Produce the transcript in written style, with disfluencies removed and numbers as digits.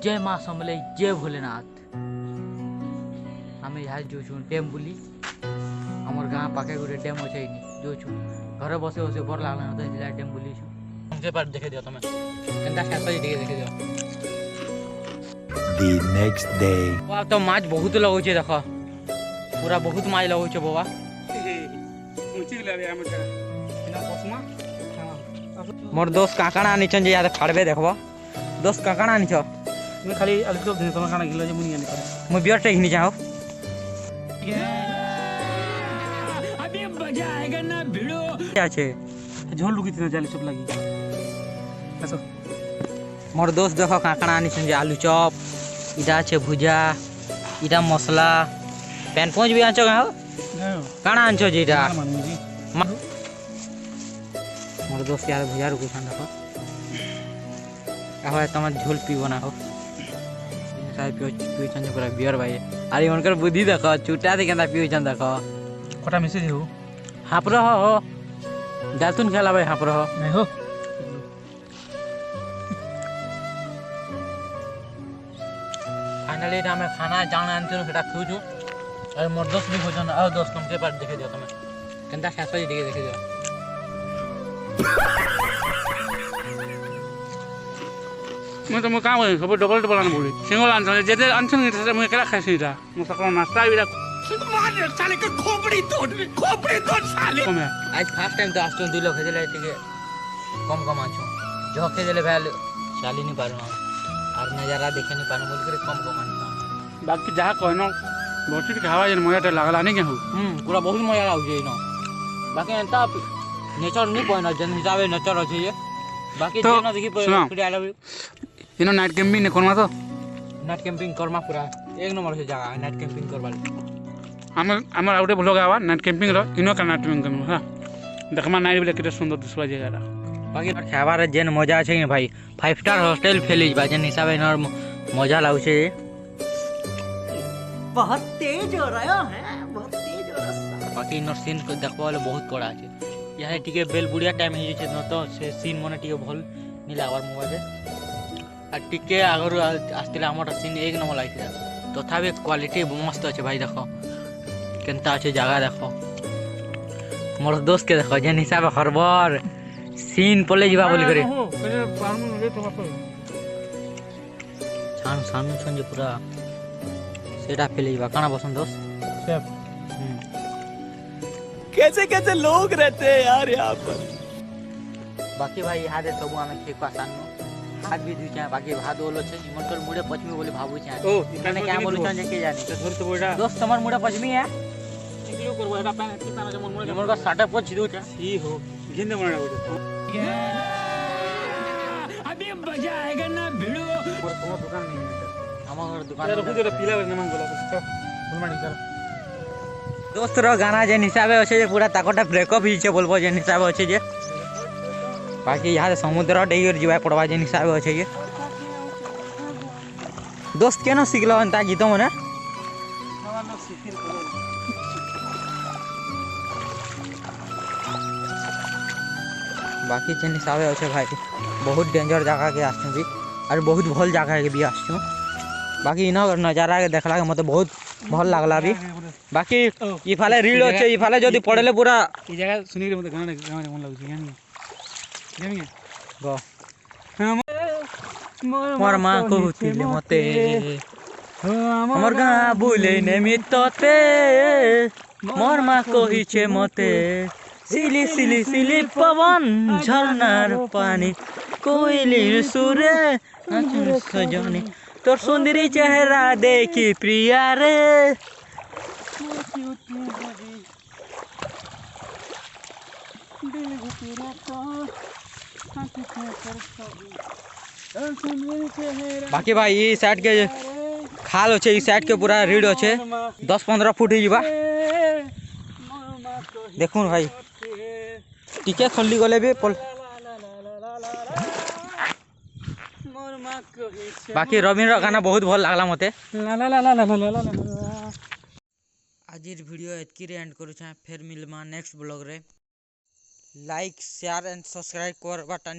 जय माँ समले जय भोलेनाथ। आम यहाँ जो डेम बुली आमर गाँ पाखे गोटे डेम अच्छे जो घर बसे बसे भर लगला तो डेम बुली देखे दियो तुम केनता शेष देखे दियो। The next day. तो माछ बहुत लगुचे देख पूरा बहुत माछ लगुचे बाबा। मोर दोस्त काकाना आनीछन जे याद फाड़बे देखबो। दोस्त काकाना आनीछ मैं खाली आलू दिन तुम खाना गिलो जे मुनी आनी मु बियर टे हिनी जाओ अभी मजा आएगा ना भिड़ो क्या छे झोल रुकी थी जाली सब लगी असो मोर दोस्त देखो काकाना आनीछन जे आलू चॉप इटा छे भुजा इटा मसला पेन पहुंच भी आंचो गाओ काना आंचो जे इटा मोर दोस्त यार भुजा रुकु छन देखो आहो तम झोल पीबो ना हो साइ पियो छन पूरा बियर भाई अरे उनकर बुद्धि देखो चुटा दे केंदा पियो छन देखो कोटा मैसेज हो हापर हो जातुन खेला भाई हापर हो नहीं हो फाइनली हमें खाना जान आनते सेटा खुजु और मोर दोस्त भी भोजन आओ दोस्त तुमके पास देखे दियो तुम केंता शेष देखे दियो। मैं तो काम करें सब डबल डबल आने बोली सिंगल आंसर जेते आंसर नहीं था मैं केला खासी था मैं सकल नाश्ता भी मार साले का खोपड़ी तोड़ साले मैं आज फर्स्ट टाइम तो आस्तो दुई लोग खेले टिके कम कम आछो जो खेले भाई चाली नहीं पारो और नजारा देखे नहीं पारो बोल के कम कम आछो बाकी जहाँ कहनो बहुत खावा जे मजा लागला नहीं क्या हो पूरा बहुत मजा आउजे न बाकी एंता नेचर नहीं पहना जन हिसाबे नेचर अछि ये बाकी तो जेना देखि पूरा आलो इनो नाइट कैंपिंग ने कोनमा तो नाइट कैंपिंग करमा पूरा एक नंबर से जगह नाइट कैंपिंग करबा आम आउटे भल गावा नाइट कैंपिंग रो इनो का नाइट कैंपिंग करनो हा देखमा नाइट बेले केते सुंदर दिसवा जगह बाकी खाबार जेन मजा छै भाई 5 स्टार हॉस्टल फेलिज बा जेन हिसाबे न मजा लाउछे बहुत तेज हो रहा है बहुत तेज हो रहा बाकी इन सीन को देखबा वाला बहुत कड़ा छै यहाँ टिके बेल बुढ़िया टाइम हे छै न तो से सीन मने टिके भल नि लागबार मोबाइल आ टिके आगर आस्तिला हमर सीन एक नंबर लागिला तथापि क्वालिटी मस्त अछि भाई देखो केनता अछि जगह देखो मोर दोस्त के देखो जेन हिसाब हरबर सीन पले जीवा बोली करे छान सानु छन जे पूरा सेटा फेले जीवा काना पसंद दोस्त कैसे कैसे लोग रहते हैं यार यहाँ पर। बाकी भाई यहाँ दे सब हमें खेक पासानो हाथ भी दुई चाहे बाकी भात बोलो छे मन तोर मुड़े पचमी बोले भाबू छे ओ इने क्या बोलू छे के जाने धर तो बोडा दोस्त हमर मुड़े पचमी है निकलियो करबो एटा पैन की ताना मन मन हमर का साटा पच दू छे ई हो गिंदे मणा बोडे अभी मजा आएगा ना भिड़ो और कोनो दुकान नहीं है हमर दुकान यार खुद पीला बने मन बोला तो फुलमानी कर दोस्त रो गाना जेन हिसाबे अछि जे पूरा ताकोटा ब्रेकअप ही छे बोलबो जेन हिसाबे अछि जे बाकी यहाँ समुद्र डेयर जीवा पड़वा जेन हिसाबे अछि जे दोस्त केनो सिखलो अंता गीत मने बाकी जेन हिसाबे अछि भाई बहुत डेंजर जगह के आछू भी और बहुत भल जगह के भी आछू बाकी इना नजारा के देखला के मते बहुत भल लागला भी बाकी इफाले रील अछि इफाले जदी पड़ले पूरा ई जगह सुनी रे मते गाना गाना मन लागु यानी गेमिंग गो मोर मां कहूतिले मते हमर गाँ बुले निमित्तते मोर मां कहि छे मते सिली सिली सिली पवन झरनार पानी कोइलीर सुरे नाचुर सजनी तोर सुंदरी चेहरा देखी प्रिया रे बाकी भाई ये साइड के खाल अच्छे इस साइड के पूरा रीड अच्छे 10-15 फुट ही जीवा देखून भाई टिके खल्ली गले भी पल बाकी रविंद्र गाना बहुत भल लागला मते आज वीडियो एतकी रे एंड करू छा फिर मिलमा नेक्स्ट ब्लॉग रे लाइक शेयर एंड सब्सक्राइब कर बटन